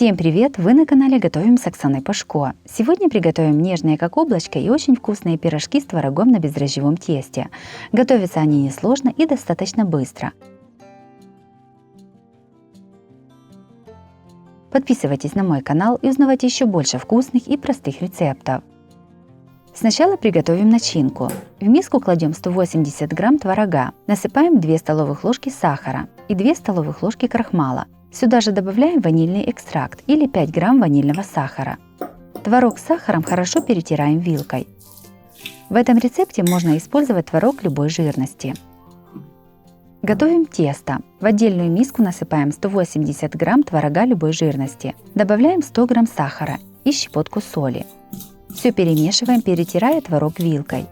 Всем привет! Вы на канале Готовим с Оксаной Пашко. Сегодня приготовим нежные как облачко и очень вкусные пирожки с творогом на бездрожжевом тесте. Готовятся они несложно и достаточно быстро. Подписывайтесь на мой канал и узнавайте еще больше вкусных и простых рецептов. Сначала приготовим начинку. В миску кладем 180 грамм творога, насыпаем 2 столовых ложки сахара и 2 столовых ложки крахмала. Сюда же добавляем ванильный экстракт или 5 грамм ванильного сахара. Творог с сахаром хорошо перетираем вилкой. В этом рецепте можно использовать творог любой жирности. Готовим тесто. В отдельную миску насыпаем 180 грамм творога любой жирности. Добавляем 100 грамм сахара и щепотку соли. Все перемешиваем, перетирая творог вилкой.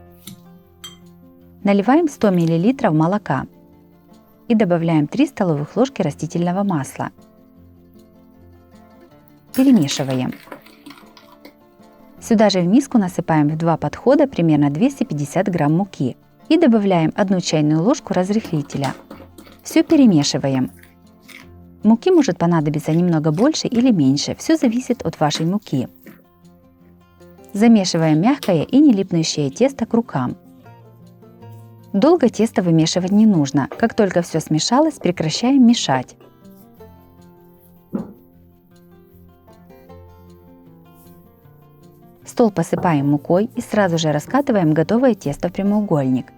Наливаем 100 мл молока. И добавляем 3 столовых ложки растительного масла. Перемешиваем. Сюда же в миску насыпаем в 2 подхода примерно 250 грамм муки и добавляем 1 чайную ложку разрыхлителя. Все перемешиваем. Муки может понадобиться немного больше или меньше, все зависит от вашей муки. Замешиваем мягкое и не липнущее тесто к рукам. Долго тесто вымешивать не нужно. Как только все смешалось, прекращаем мешать. Стол посыпаем мукой и сразу же раскатываем готовое тесто в прямоугольник.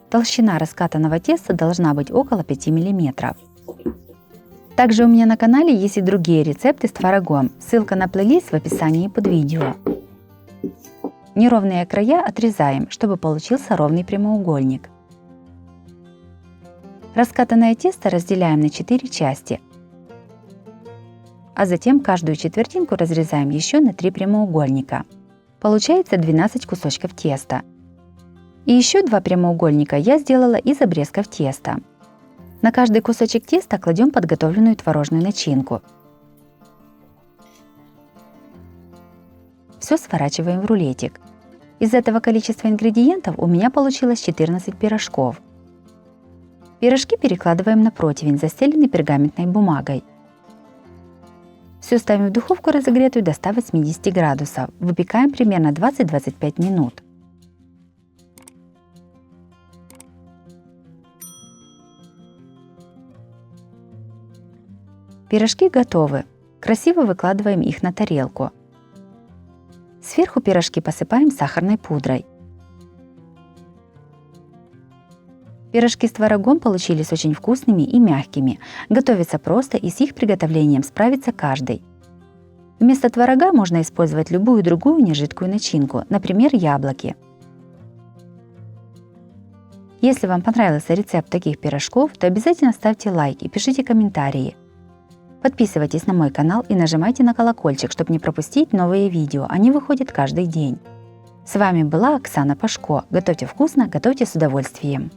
Толщина раскатанного теста должна быть около 5 мм. Также у меня на канале есть и другие рецепты с творогом. Ссылка на плейлист в описании под видео. Неровные края отрезаем, чтобы получился ровный прямоугольник. Раскатанное тесто разделяем на 4 части, а затем каждую четвертинку разрезаем еще на 3 прямоугольника. Получается 12 кусочков теста. И еще 2 прямоугольника я сделала из обрезков теста. На каждый кусочек теста кладем подготовленную творожную начинку. Все сворачиваем в рулетик. Из этого количества ингредиентов у меня получилось 14 пирожков. Пирожки перекладываем на противень, застеленный пергаментной бумагой. Все ставим в духовку разогретую до 180 градусов. Выпекаем примерно 20-25 минут. Пирожки готовы. Красиво выкладываем их на тарелку. Сверху пирожки посыпаем сахарной пудрой. Пирожки с творогом получились очень вкусными и мягкими. Готовятся просто и с их приготовлением справится каждый. Вместо творога можно использовать любую другую нежидкую начинку, например, яблоки. Если вам понравился рецепт таких пирожков, то обязательно ставьте лайк и пишите комментарии. Подписывайтесь на мой канал и нажимайте на колокольчик, чтобы не пропустить новые видео, они выходят каждый день. С вами была Оксана Пашко. Готовьте вкусно, готовьте с удовольствием.